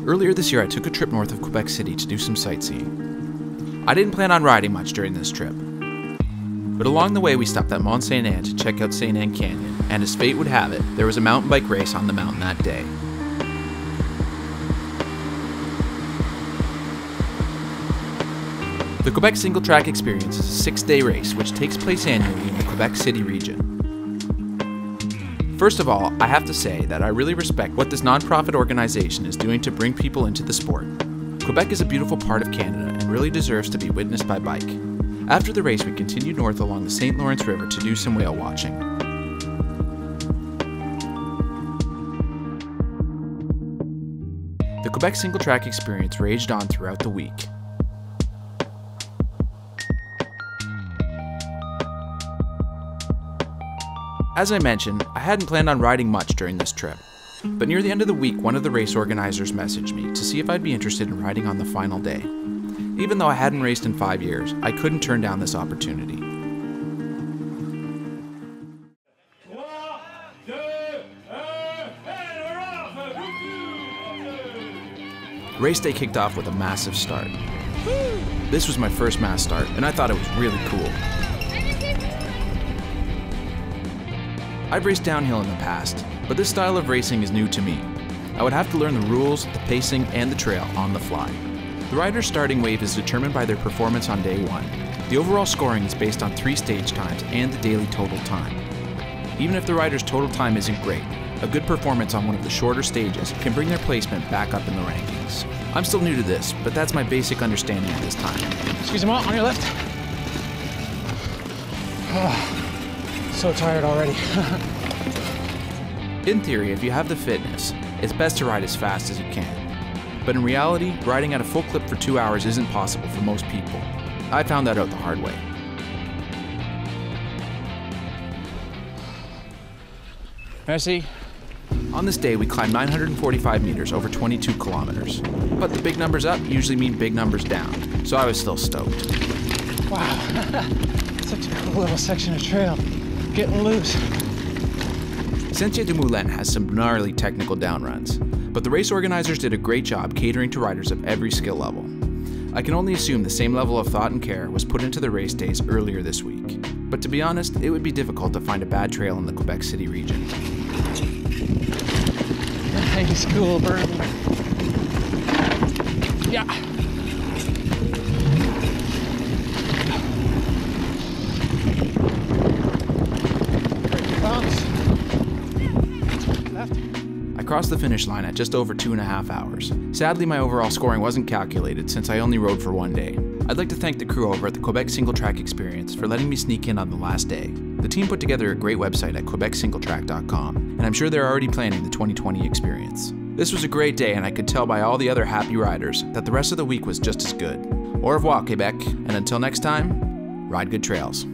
Earlier this year I took a trip north of Quebec City to do some sightseeing. I didn't plan on riding much during this trip, but along the way we stopped at Mont Saint Anne to check out Saint Anne Canyon, and as fate would have it, there was a mountain bike race on the mountain that day. The Quebec Singletrack Experience is a 6-day race which takes place annually in the Quebec City Region. First of all, I have to say that I really respect what this non-profit organization is doing to bring people into the sport. Quebec is a beautiful part of Canada and really deserves to be witnessed by bike. After the race, we continued north along the St. Lawrence River to do some whale watching. The Quebec Singletrack Experience raged on throughout the week. As I mentioned, I hadn't planned on riding much during this trip, but near the end of the week one of the race organizers messaged me to see if I'd be interested in riding on the final day. Even though I hadn't raced in 5 years, I couldn't turn down this opportunity. Race day kicked off with a massive start. This was my first mass start, and I thought it was really cool. I've raced downhill in the past, but this style of racing is new to me. I would have to learn the rules, the pacing, and the trail on the fly. The rider's starting wave is determined by their performance on day 1. The overall scoring is based on 3 stage times and the daily total time. Even if the rider's total time isn't great, a good performance on one of the shorter stages can bring their placement back up in the rankings. I'm still new to this, but that's my basic understanding at this time. Excuse me, on your left. Oh. So tired already. In theory, if you have the fitness, it's best to ride as fast as you can. But in reality, riding at a full clip for 2 hours isn't possible for most people. I found that out the hard way. Merci. On this day, we climbed 945 meters over 22 kilometers. But the big numbers up usually mean big numbers down, so I was still stoked. Wow, such a cool little section of trail. Getting loose. Sentier du Moulin has some gnarly technical downruns, but the race organizers did a great job catering to riders of every skill level. I can only assume the same level of thought and care was put into the race days earlier this week. But to be honest, it would be difficult to find a bad trail in the Quebec City region. Nice, cool bird. Yeah. I crossed the finish line at just over 2.5 hours. Sadly, my overall scoring wasn't calculated since I only rode for 1 day. I'd like to thank the crew over at the Quebec Singletrack Experience for letting me sneak in on the last day. The team put together a great website at quebecsingletrack.com, and I'm sure they're already planning the 2020 experience. This was a great day, and I could tell by all the other happy riders that the rest of the week was just as good. Au revoir, Quebec, and until next time, ride good trails.